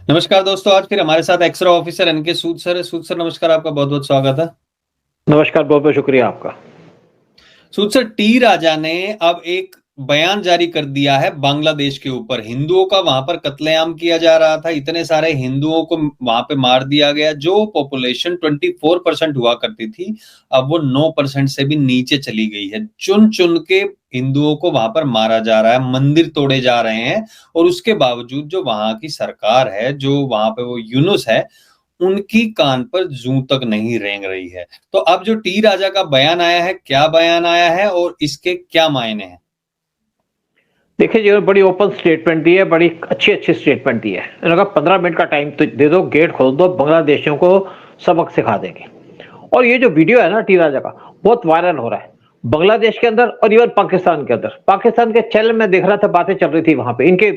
नमस्कार दोस्तों, आज फिर हमारे साथ एक्सरा ऑफिसर एनके सूद सर है। सूद सर नमस्कार, आपका बहुत बहुत स्वागत है। नमस्कार, बहुत-बहुत शुक्रिया आपका। सूद सर, टी राजा ने अब एक बयान जारी कर दिया है बांग्लादेश के ऊपर। हिंदुओं का वहां पर कत्लेआम किया जा रहा था, इतने सारे हिंदुओं को वहां पे मार दिया गया। जो पॉपुलेशन 24% हुआ करती थी, अब वो 9% से भी नीचे चली गई है। चुन चुन के हिंदुओं को वहां पर मारा जा रहा है, मंदिर तोड़े जा रहे हैं। और उसके बावजूद जो वहां की सरकार है, जो वहां पे वो यूनुस है, उनकी कान पर जूं तक नहीं रेंग रही है। तो अब जो टी राजा का बयान आया है, क्या बयान आया है और इसके क्या मायने हैं? देखिए, जिन्होंने बड़ी ओपन स्टेटमेंट दी है, बड़ी अच्छी-अच्छी स्टेटमेंट दी है। इन्होंने कहा 15 मिनट का टाइम तो दे दो, गेट खोल दो, बांग्लादेशियों को सबक सिखा देंगे। और ये जो वीडियो है ना टी राजा का, बहुत वायरल हो रहा है बांग्लादेश के अंदर और इवन पाकिस्तान के अंदर। पाकिस्तान के चैनल में देख रहा था, बातें चल रही थी वहां पे इनके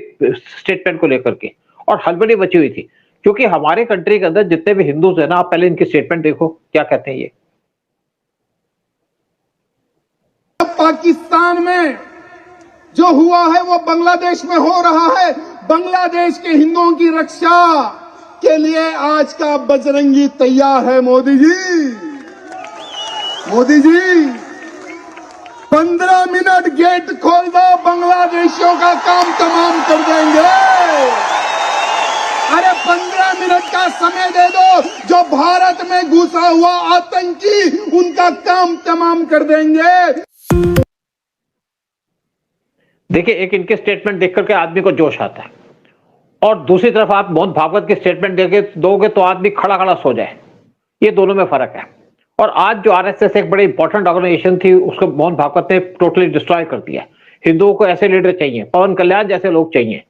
स्टेटमेंट को लेकर के, और हड़बड़ी मची हुई थी। क्योंकि हमारे कंट्री के अंदर जितने भी हिंदूज है ना, आप पहले इनकी स्टेटमेंट देखो क्या कहते हैं ये। पाकिस्तान में जो हुआ है वो बांग्लादेश में हो रहा है। बांग्लादेश के हिंदुओं की रक्षा के लिए आज का बजरंगी तैयार है। मोदी जी, मोदी जी, 15 मिनट गेट खोल दो, बांग्लादेशियों का काम तमाम कर देंगे। अरे 15 मिनट का समय दे दो, जो भारत में घुसा हुआ आतंकी, उनका काम तमाम कर देंगे। देखिए, एक इनके स्टेटमेंट देख करके आदमी को जोश आता है, और दूसरी तरफ आप मोहन भागवत के स्टेटमेंट देके दोगे तो आदमी खड़ा खड़ा सो जाए। ये दोनों में फर्क है। और आज जो आरएसएस एक बड़ी इंपॉर्टेंट ऑर्गेनाइजेशन थी, उसको मोहन भागवत ने टोटली डिस्ट्रॉय कर दिया। हिंदुओं को ऐसे लीडर चाहिए, पवन कल्याण जैसे लोग चाहिए,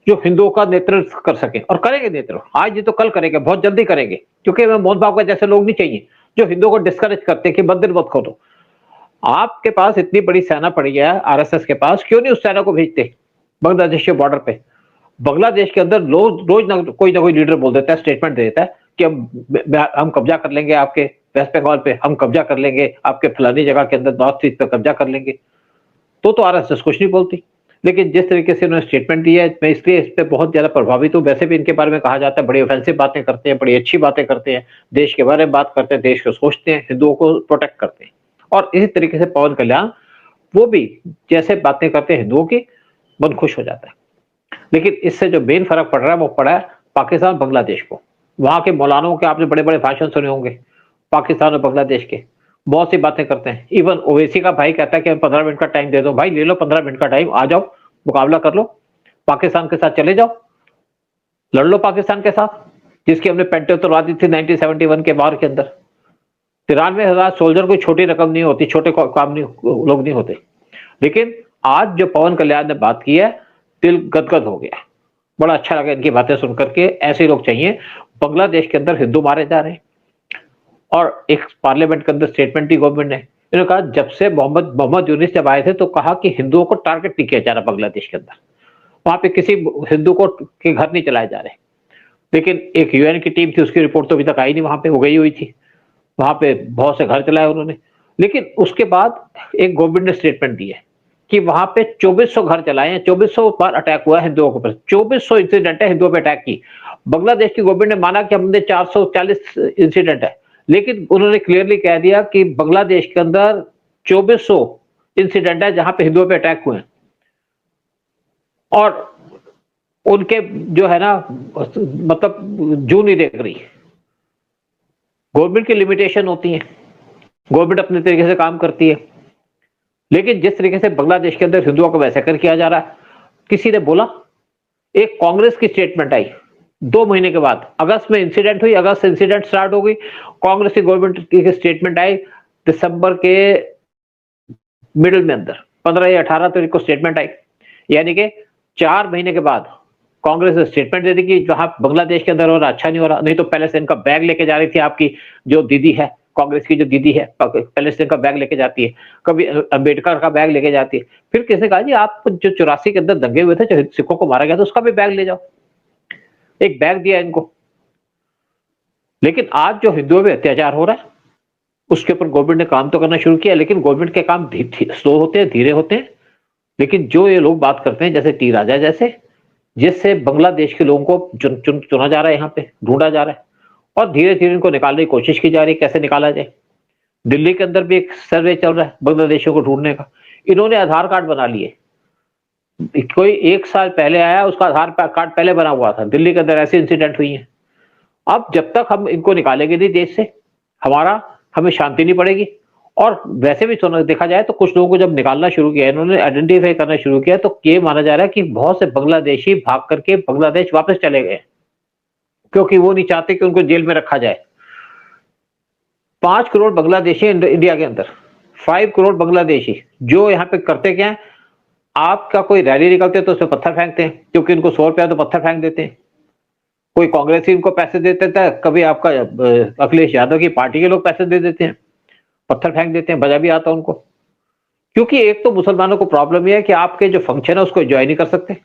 जो हिंदुओं का नेतृत्व कर सके, और करेंगे नेतृत्व। आज नहीं तो कल करेंगे, बहुत जल्दी करेंगे। क्योंकि मोहन भागवत जैसे लोग नहीं चाहिए जो हिंदुओं को डिस्करेज करते कि मंदिर मत खोलो। आपके पास इतनी बड़ी सेना पड़ी है आरएसएस के पास, क्यों नहीं उस सेना को भेजते बांग्लादेश के बॉर्डर पे। बांग्लादेश के अंदर रोज ना कोई लीडर बोल देता है, स्टेटमेंट दे देता है कि हम कब्जा कर लेंगे आपके वेस्ट बंगाल पे, हम कब्जा कर लेंगे आपके फलानी जगह के अंदर, नॉर्थ ईस्ट पे कब्जा कर लेंगे। तो आरएसएस कुछ नहीं बोलती। लेकिन जिस तरीके से उन्होंने स्टेटमेंट दिया है, मैं इसलिए इस पे बहुत ज्यादा प्रभावित हूँ। वैसे भी इनके बारे में कहा जाता है, बड़ी ऑफेंसिव बातें करते हैं, बड़ी अच्छी बातें करते हैं, देश के बारे में बात करते हैं, देश को सोचते हैं, हिंदुओं को प्रोटेक्ट करते हैं। और इसी तरीके से पवन कल्याण, वो भी जैसे बातें करते हैं हिंदुओं की, मन खुश हो जाता है। लेकिन इससे जो मेन फर्क पड़ रहा है वो पड़ा है पाकिस्तान बांग्लादेश को। वहां के मौलानाओं के आपने बड़े बड़े भाषण सुने होंगे, पाकिस्तान और बांग्लादेश के बहुत सी बातें करते हैं। इवन ओवैसी का भाई कहता है कि 15 मिनट का टाइम दे दो। भाई ले लो 15 मिनट का टाइम, आ जाओ, मुकाबला कर लो, पाकिस्तान के साथ चले जाओ, लड़ लो पाकिस्तान के साथ, जिसकी हमने पेंटे उतरवा दी थी 1971 के वार के अंदर। 93,000 सोल्जर कोई छोटी रकम नहीं होती, छोटे काम नहीं, लोग नहीं होते। लेकिन आज जो पवन कल्याण ने बात की है, दिल गदगद हो गया। बड़ा अच्छा लगा इनकी बातें सुनकर के। ऐसे लोग चाहिए। बांग्लादेश के अंदर हिंदू मारे जा रहे हैं, और एक पार्लियामेंट के अंदर स्टेटमेंट दी गवर्नमेंट ने। इन्होंने कहा जब से मोहम्मद यूनिस जब आए थे तो कहा कि हिंदुओं को टारगेट नहीं किया जा रहा बांग्लादेश के अंदर, वहां पे किसी हिंदू को के घर नहीं चलाए जा रहे। लेकिन एक यूएन की टीम थी, उसकी रिपोर्ट तो अभी तक आई नहीं, वहां पे वो गई हुई थी, वहां पे बहुत से घर चलाए उन्होंने। लेकिन उसके बाद एक गवर्नमेंट ने स्टेटमेंट दी है कि वहां पे 2400 घर चलाए हैं, 2400 बार अटैक हुआ है हिंदुओं के ऊपर, 2400 इंसिडेंट है हिंदुओं पे अटैक की। बांग्लादेश की गवर्नमेंट ने माना कि हमने 440 इंसिडेंट है, लेकिन उन्होंने क्लियरली कह दिया कि बांग्लादेश के अंदर 2400 इंसिडेंट है जहां पे हिंदुओं पे अटैक हुए हैं। और उनके जो है ना, मतलब जू नहीं देख रही। गवर्नमेंट की लिमिटेशन होती है, गवर्नमेंट अपने तरीके से काम करती है। लेकिन जिस तरीके से बांग्लादेश के अंदर हिंदुओं को मैसेकर किया जा रहा है, किसी ने बोला, एक कांग्रेस की स्टेटमेंट आई 2 महीने के बाद, अगस्त में इंसिडेंट हुई, अगस्त से इंसिडेंट स्टार्ट हो गई। कांग्रेस की गवर्नमेंट की स्टेटमेंट आई दिसंबर के मिडिल में, अंदर 15 या 18 तारीख को स्टेटमेंट आई। यानी कि 4 महीने के बाद कांग्रेस ने स्टेटमेंट दे दी कि जहां बांग्लादेश के अंदर हो रहा अच्छा नहीं हो रहा। नहीं तो पहले से इनका बैग लेके जा रही थी आपकी जो दीदी है, कांग्रेस की जो दीदी है, पहले से इनका बैग लेके जाती है, कभी अंबेडकर का बैग लेके जाती है। फिर किसने कहा जी आप जो 84 के अंदर दंगे हुए थे, जो सिखों को मारा गया था, उसका भी बैग ले जाओ। एक बैग दिया इनको। लेकिन आज जो हिंदुओं पे अत्याचार हो रहा है, उसके ऊपर गवर्नमेंट ने काम तो करना शुरू किया। लेकिन गवर्नमेंट के काम स्लो होते हैं, धीरे होते हैं। लेकिन जो ये लोग बात करते हैं, जैसे टी राजा जैसे, जिससे बांग्लादेश के लोगों को चुना जा रहा है, यहाँ पे ढूंढा जा रहा है और धीरे धीरे इनको निकालने की कोशिश की जा रही है, कैसे निकाला जाए। दिल्ली के अंदर भी एक सर्वे चल रहा है बांग्लादेशियों को ढूंढने का। इन्होंने आधार कार्ड बना लिए, कोई 1 साल पहले आया उसका आधार कार्ड पहले बना हुआ था। दिल्ली के अंदर ऐसे इंसिडेंट हुई है। अब जब तक हम इनको निकालेंगे नहीं देश से, हमें शांति नहीं पड़ेगी। और वैसे भी देखा जाए तो कुछ लोगों को जब निकालना शुरू किया, इन्होंने आइडेंटिफाई करना शुरू किया, तो ये माना जा रहा है कि बहुत से बांग्लादेशी भाग करके बांग्लादेश वापस चले गए, क्योंकि वो नहीं चाहते कि उनको जेल में रखा जाए। 5 करोड़ बांग्लादेशी इंडिया के अंदर, 5 करोड़ बांग्लादेशी जो यहाँ पे करते क्या है, आपका कोई रैली निकलते हैं तो उसमें पत्थर फेंकते हैं, क्योंकि इनको 100 रुपया तो पत्थर फेंक देते हैं। कोई कांग्रेसी इनको पैसे देते थे, कभी आपका अखिलेश यादव की पार्टी के लोग पैसे दे देते हैं, पत्थर फेंक देते हैं, मजा भी आता है उनको। क्योंकि एक तो मुसलमानों को प्रॉब्लम यह है कि आपके जो फंक्शन है उसको एंजॉय नहीं कर सकते।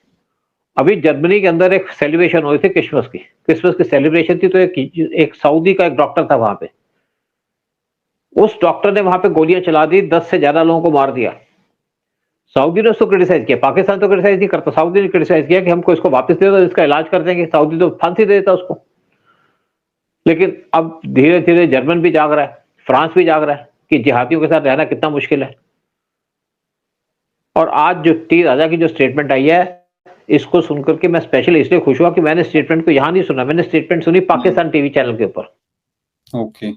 अभी जर्मनी के अंदर एक सेलिब्रेशन हुई थी क्रिसमस की सेलिब्रेशन थी, तो एक सऊदी का एक डॉक्टर था वहां पे, उस डॉक्टर ने वहां पे गोलियां चला दी, 10 से ज्यादा लोगों को मार दिया। सऊदी ने उसको क्रिटिसाइज किया, पाकिस्तान तो क्रिटिसाइज नहीं करता, सऊदी ने क्रिटिसाइज किया कि हमको इसको वापस दे दो, इसका इलाज कर देंगे। सऊदी तो फांसी दे देता उसको। लेकिन अब धीरे धीरे जर्मन भी जाग रहा है, फ्रांस भी जाग रहा है कि जिहादियों के साथ रहना कितना मुश्किल है। और आज जो टी राजा की जो स्टेटमेंट आई है, इसको सुनकर के मैं स्पेशली इसलिए खुश हुआ कि मैंने स्टेटमेंट को यहां नहीं सुना, मैंने स्टेटमेंट सुनी पाकिस्तान टीवी चैनल के ऊपर। ओके,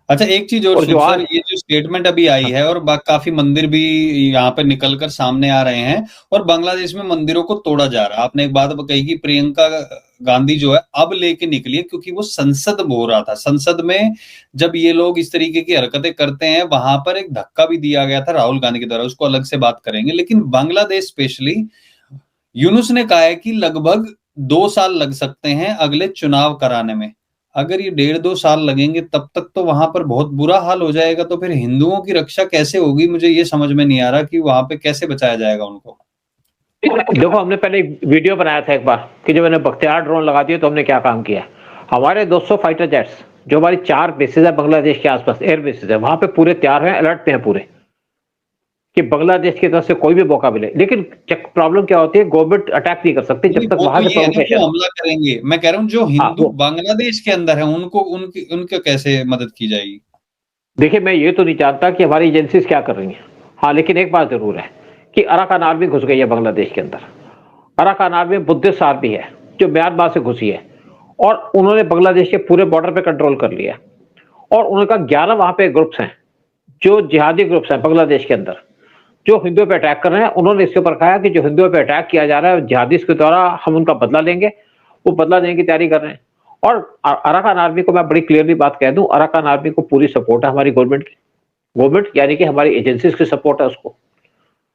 अच्छा एक चीज और सर, ये जो स्टेटमेंट अभी आई है और काफी मंदिर भी यहाँ पे निकलकर सामने आ रहे हैं और बांग्लादेश में मंदिरों को तोड़ा जा रहा है। आपने एक बात कही कि प्रियंका गांधी जो है अब लेके निकली है, क्योंकि वो संसद में हो रहा था। संसद में जब ये लोग इस तरीके की हरकतें करते हैं, वहां पर एक धक्का भी दिया गया था राहुल गांधी के द्वारा, उसको अलग से बात करेंगे। लेकिन बांग्लादेश स्पेशली यूनुस ने कहा है कि लगभग 2 साल लग सकते हैं अगले चुनाव कराने में। अगर ये 1.5-2 साल लगेंगे तब तक तो वहां पर बहुत बुरा हाल हो जाएगा। तो फिर हिंदुओं की रक्षा कैसे होगी? मुझे ये समझ में नहीं आ रहा कि वहां पे कैसे बचाया जाएगा उनको। देखो, हमने पहले एक वीडियो बनाया था एक बार कि जब मैंने बख्तियार ड्रोन लगा दिए तो हमने क्या काम किया। हमारे 200 फाइटर जेट्स जो हमारी 4 बेसेस है बांग्लादेश के आसपास, एयर बेसेस है, वहां पे पूरे तैयार हैं, अलर्ट पे हैं पूरे, कि बांग्लादेश की तरफ से कोई भी मौका मिले। लेकिन प्रॉब्लम क्या होती है, गवर्नमेंट अटैक नहीं कर सकती जब तक वहां से प्रोवोकेशन। हमला करेंगे, मैं कह रहा हूँ जो हिंदू बांग्लादेश के अंदर है उनको उनके कैसे मदद की जाएगी? देखिए, मैं ये तो नहीं जानता कि हमारी एजेंसीज क्या कर रही हैं। हाँ, लेकिन एक बात जरूर है कि अराकान आर्मी घुस गई है बांग्लादेश के अंदर। अराकान आर्मी बुद्धिस्ट आर्मी है जो म्यांमार से घुसी है और उन्होंने बांग्लादेश के पूरे बॉर्डर पे कंट्रोल कर लिया। और उनका 11 वहां पे ग्रुप्स हैं जो जिहादी ग्रुप्स हैं बांग्लादेश के अंदर, जो हिंदुओं पे अटैक कर रहे हैं। उन्होंने इसके ऊपर कहा कि जो हिंदुओं पे अटैक किया जा रहा है जिहादिस के द्वारा, हम उनका बदला लेंगे। वो बदला लेने की तैयारी कर रहे हैं। और अराकान आर्मी को मैं बड़ी क्लियरली बात कह दूं, अराकान आर्मी को पूरी सपोर्ट है हमारी गवर्नमेंट की। गवर्नमेंट यानी कि हमारी एजेंसीज की सपोर्ट है उसको।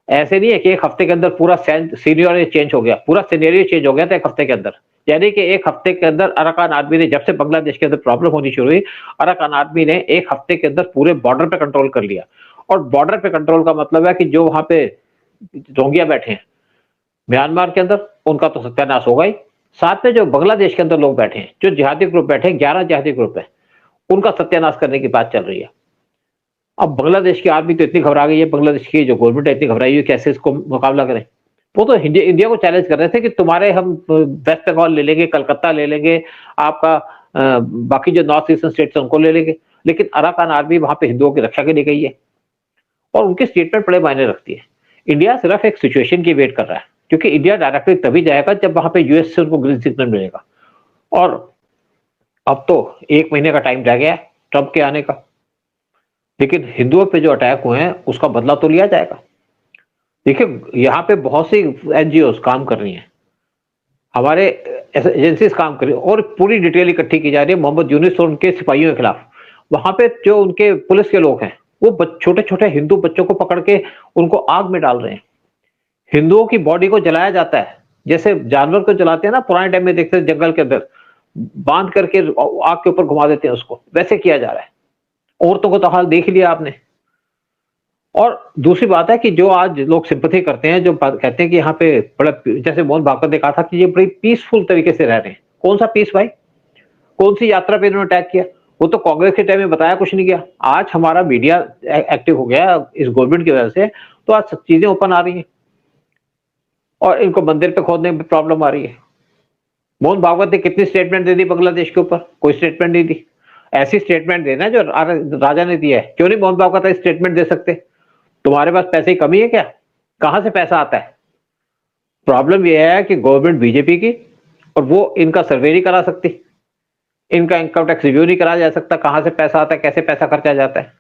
ऐसे नहीं है कि एक हफ्ते के अंदर पूरा सीनियर चेंज हो गया, पूरा सीनियरियो चेंज हो गया था एक हफ्ते के अंदर। यानी कि एक हफ्ते के अंदर अराकान आर्मी ने, जब से बांग्लादेश के अंदर प्रॉब्लम होनी शुरू हुई, अराकान आर्मी ने एक हफ्ते के अंदर पूरे बॉर्डर पे कंट्रोल कर लिया। और बॉर्डर पे कंट्रोल का मतलब है कि जो वहां पे रोहिंग्या बैठे हैं म्यांमार के अंदर, उनका तो सत्यानाश होगा ही। साथ में जो बांग्लादेश के अंदर लोग बैठे हैं, जो जिहादी ग्रुप बैठे हैं, 11 जिहादी ग्रुप है, उनका सत्यानाश करने की बात चल रही है। अब बांग्लादेश की आर्मी तो इतनी घबरा गई है, बांग्लादेश की जो गवर्नमेंट है इतनी घबराई है, कैसे इसको मुकाबला करें। वो तो इंडिया को चैलेंज कर रहे थे कि तुम्हारे हम वेस्ट बंगाल ले लेंगे, कलकत्ता ले लेंगे, आपका बाकी जो नॉर्थ ईस्टर्न स्टेट्स उनको ले लेंगे। लेकिन अराकान आर्मी वहां पे हिंदुओं की रक्षा के लिए गई है और उनकी स्टेटमेंट बड़े मायने रखती है। इंडिया सिर्फ एक सिचुएशन की वेट कर रहा है, क्योंकि इंडिया डायरेक्टली तभी जाएगा जब वहां पे यूएस से उनको ग्रीन सिग्नल मिलेगा। और अब तो 1 महीने का टाइम रह गया ट्रंप के आने का। लेकिन हिंदुओं पे जो अटैक हुए हैं उसका बदला तो लिया जाएगा। देखिए, यहाँ पे बहुत सी एनजीओ काम कर रही हैं, हमारे एजेंसीज काम कर रही है और पूरी डिटेल इकट्ठी की जा रही है मोहम्मद यूनुस और उनके सिपाहियों के खिलाफ। वहां पे जो उनके पुलिस के लोग हैं वो छोटे छोटे हिंदू बच्चों को पकड़ के उनको आग में डाल रहे हैं। हिंदुओं की बॉडी को जलाया जाता है, जैसे जानवर को जलाते हैं ना, पुराने टाइम में देखते हैं जंगल के अंदर बांध करके आग के ऊपर घुमा देते हैं उसको, वैसे किया जा रहा है। औरतों को तो हाल देख लिया आपने। और दूसरी बात है कि जो आज लोग सिंपैथी करते हैं, जो कहते हैं कि यहाँ पे बड़ा, जैसे मोहन भागवत ने कहा था कि ये बड़ी पीसफुल तरीके से रह रहे हैं। कौन सा पीस भाई? कौन सी यात्रा पे इन्होंने अटैक किया? वो तो कांग्रेस के टाइम में बताया कुछ नहीं किया। आज हमारा मीडिया एक्टिव हो गया इस गवर्नमेंट की वजह से, तो आज सब चीजें ओपन आ रही हैं। और इनको मंदिर पे खोदने में प्रॉब्लम आ रही है। मोहन भागवत ने कितनी स्टेटमेंट दे दी बांग्लादेश के ऊपर? कोई स्टेटमेंट नहीं दी। ऐसी स्टेटमेंट देना जो राजा ने दिया है। क्यों नहीं मोहन भागवत स्टेटमेंट दे सकते? तुम्हारे पास पैसे की कमी है क्या? कहां से पैसा आता है? प्रॉब्लम यह है कि गवर्नमेंट बीजेपी की, और वो इनका सर्वे नहीं करा सकती, इनका इनकम टैक्स रिव्यू नहीं कराया जा सकता, कहां से पैसा आता है, कैसे पैसा खर्चा जाता है।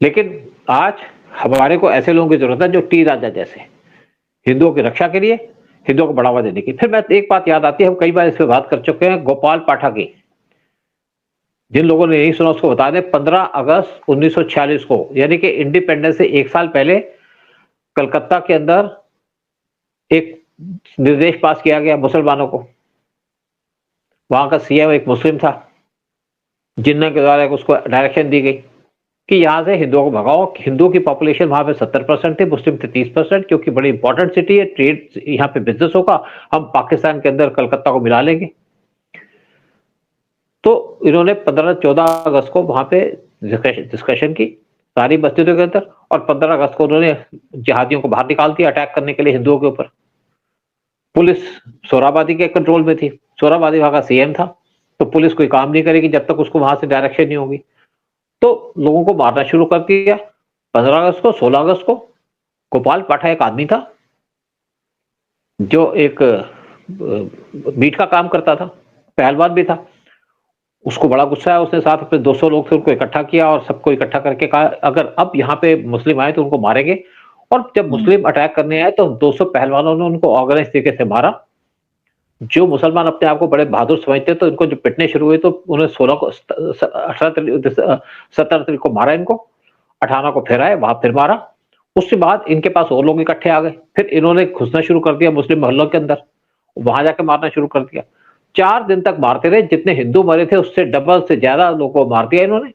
लेकिन आज हमारे को ऐसे लोगों की जरूरत है जो टी राजा जैसे हिंदुओं की रक्षा के लिए, हिंदुओं को बढ़ावा देने की। फिर मैं एक बात याद आती है, हम कई बार इस पर बात कर चुके हैं, गोपाल पाठक की। जिन लोगों ने नहीं सुना उसको बता दें, 15 अगस्त 1946 को, यानी कि इंडिपेंडेंस से 1 साल पहले, कलकत्ता के अंदर एक निर्देश पास किया गया मुसलमानों को। वहां का सीएम एक मुस्लिम था, जिन्ना के द्वारा उसको डायरेक्शन दी गई कि यहां से हिंदुओं को भगाओ। हिंदुओं की पॉपुलेशन वहां पे 70% थे, मुस्लिम थे 30%, क्योंकि बड़ी इंपॉर्टेंट सिटी है, ट्रेड यहाँ पे बिजनेस होगा, हम पाकिस्तान के अंदर कलकत्ता को मिला लेंगे। तो इन्होंने 14 अगस्त को वहां पे डिस्कशन की सारी मस्जिदों के अंदर, और 15 अगस्त को उन्होंने जिहादियों को बाहर निकाल दिया अटैक करने के लिए हिंदुओं के ऊपर। पुलिस सोहराबादी के कंट्रोल में थी, सोहराबादी वहां का सीएम था, तो पुलिस कोई काम नहीं करेगी जब तक उसको वहां से डायरेक्शन नहीं होगी। तो लोगों को मारना शुरू कर दिया। 15 अगस्त को, 16 अगस्त को गोपाल पाठक एक आदमी था जो एक मीट का काम करता था, पहलवान भी था। उसको बड़ा गुस्सा है, उसने साथ अपने 200 लोग थे, उनको इकट्ठा किया और सबको इकट्ठा करके कहा अगर अब यहाँ पे मुस्लिम आए तो उनको मारेंगे। और जब मुस्लिम अटैक करने आए तो 200 पहलवानों ने उनको ऑर्गेनाइज तरीके से मारा। जो मुसलमान अपने आप को बड़े बहादुर समझते तो इनको जो पिटने शुरू हुए तो उन्हें 17 तारीख को मारा, इनको 18 को फिर आए, वहां फिर मारा। उसके बाद इनके पास और लोग इकट्ठे आ गए, फिर इन्होंने घुसना शुरू कर दिया मुस्लिम मोहल्लों के अंदर, वहां जाके मारना शुरू कर दिया। 4 दिन तक मारते रहे, जितने हिंदू मरे थे उससे डबल से ज्यादा लोगों को मार दिया इन्होंने।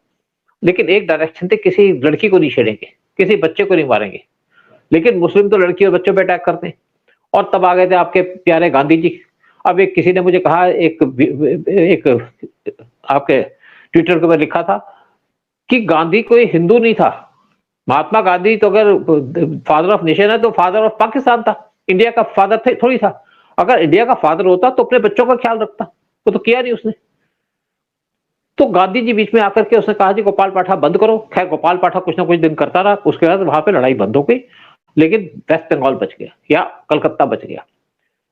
लेकिन एक डायरेक्शन थे, किसी लड़की को नहीं छेड़ेंगे, किसी बच्चे को नहीं मारेंगे। लेकिन मुस्लिम तो लड़की और बच्चों पे अटैक करते हैं। और तब आ गए थे आपके प्यारे गांधी जी। अब एक किसी ने मुझे कहा, एक आपके ट्विटर के ऊपर लिखा था कि गांधी कोई हिंदू नहीं था। महात्मा गांधी तो अगर फादर ऑफ नेशन है तो फादर ऑफ पाकिस्तान था, इंडिया का फादर थोड़ी था। अगर इंडिया का फादर होता तो अपने बच्चों का ख्याल रखता, वो तो किया नहीं उसने। तो गांधी जी बीच में आकर के उसने कहा जी गोपाल पाठक बंद करो। खैर गोपाल पाठक कुछ ना कुछ दिन करता रहा, उसके बाद वहां पे लड़ाई बंद हो गई, लेकिन वेस्ट बंगाल बच गया या कलकत्ता बच गया।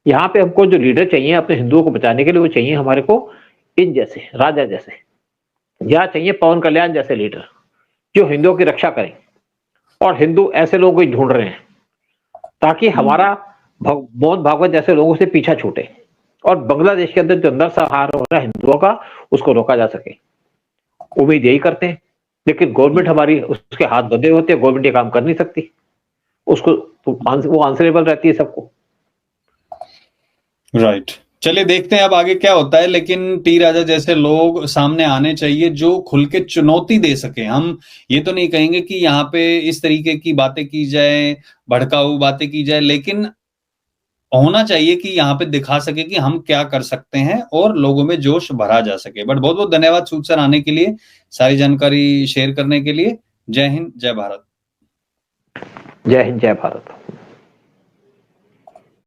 यहाँ पे हमको जो लीडर चाहिए अपने हिंदुओं को बचाने के लिए, वो चाहिए हमारे को इन जैसे राजा जैसे, या चाहिए पवन कल्याण जैसे लीडर जो हिंदुओं की रक्षा करें। और हिंदू ऐसे लोगों को ढूंढ रहे हैं ताकि हमारा मोहन भागवत जैसे लोगों से पीछा छूटे और बांग्लादेश के अंदर जो नरसंहार हो रहा है हिंदुओं का, उसको रोका जा सके। उम्मीद यही करते हैं, लेकिन गवर्नमेंट हमारी उसके हाथ बंधे होते हैं, गवर्नमेंट ये काम कर नहीं सकती, उसको वो आंसरेबल रहती है सबको। राइट, चलिए देखते हैं अब आगे क्या होता है। लेकिन टी राजा जैसे लोग सामने आने चाहिए जो खुल के चुनौती दे सके। हम ये तो नहीं कहेंगे कि यहाँ पे इस तरीके की बातें की जाए, भड़काऊ बातें की जाए, लेकिन होना चाहिए कि यहाँ पे दिखा सके कि हम क्या कर सकते हैं और लोगों में जोश भरा जा सके। बट बहुत बहुत धन्यवाद सूद सर आने के लिए, सारी जानकारी शेयर करने के लिए। जय हिंद, जय भारत। जय हिंद, जय भारत।